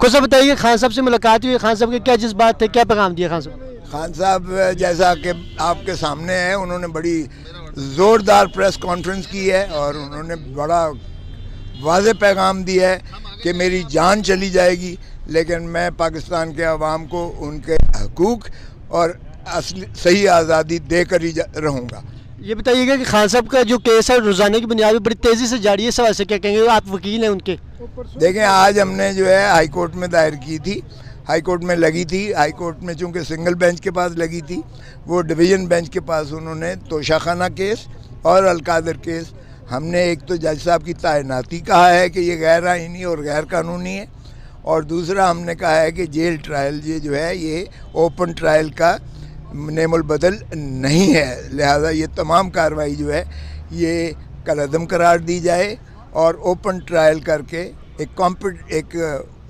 کچھ بتائیے خان صاحب سے ملاقات ہوئی، خان صاحب کے کیا جذبات تھے، کیا پیغام دیا خان صاحب؟ خان صاحب جیسا کہ آپ کے سامنے ہے، انہوں نے بڑی زوردار پریس کانفرنس کی ہے اور انہوں نے بڑا واضح پیغام دیا ہے کہ میری جان چلی جائے گی لیکن میں پاکستان کے عوام کو ان کے حقوق اور اصلی صحیح آزادی دے کر ہی رہوں گا۔ یہ بتائیے گا کہ خان صاحب کا جو کیس ہے روزانہ کی بنیاد پہ بڑی تیزی سے جاری ہے، اس حوالے سے کیا کہیں گے؟ آپ وکیل ہیں ان کے۔ دیکھیں آج ہم نے جو ہے ہائی کورٹ میں دائر کی تھی، ہائی کورٹ میں لگی تھی، ہائی کورٹ میں چونکہ سنگل بینچ کے پاس لگی تھی، وہ ڈویژن بینچ کے پاس انہوں نے توشہ خانہ کیس اور القادر کیس، ہم نے ایک تو جج صاحب کی تعیناتی کہا ہے کہ یہ غیر آئینی اور غیر قانونی ہے، اور دوسرا ہم نے کہا ہے کہ جیل ٹرائل یہ جو ہے یہ اوپن ٹرائل کا نعم البدل نہیں ہے، لہذا یہ تمام کارروائی جو ہے یہ کالعدم قرار دی جائے اور اوپن ٹرائل کر کے ایک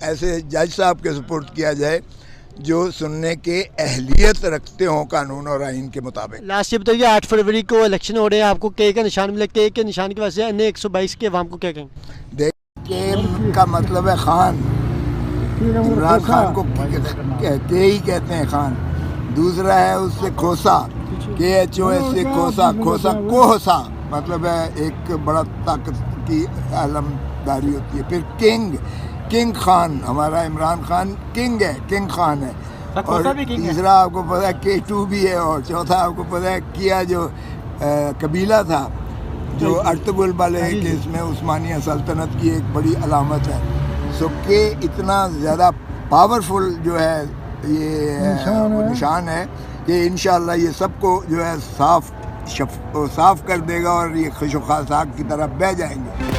ایسے جج صاحب کے سپرد کیا جائے جو سننے کے اہلیت رکھتے ہوں قانون اور آئین کے مطابق۔ لاسٹ یہ بتائیے 8 فروری کو الیکشن ہو رہے ہیں، آپ کو کے کا نشان ملا، کے نشان کی وجہ سے ان 122 کے عوام کو کیا کہیں؟ دیکھیں کے کا مطلب ہے خان، عمران خان کو کے ہی کہتے ہیں خان، دوسرا ہے اس سے کھوسا، KHOS سے کھوسا، کھوسا کوہسا مطلب ہے ایک بڑا طاقت کی علمداری ہوتی ہے۔ پھر کنگ خان، ہمارا عمران خان کنگ ہے، کنگ خان ہے، اور تیسرا آپ کو پتہ ہے K2 بھی ہے، اور چوتھا آپ کو پتہ ہے کیا جو قبیلہ تھا جو ارطغرل والے کیس میں عثمانیہ سلطنت کی ایک بڑی علامت ہے، سو کہ اتنا زیادہ پاورفل جو ہے یہ نشان ہے کہ انشاءاللہ یہ سب کو جو ہے صاف کر دے گا اور یہ خش و خاصاک کی طرح بہہ جائیں گے۔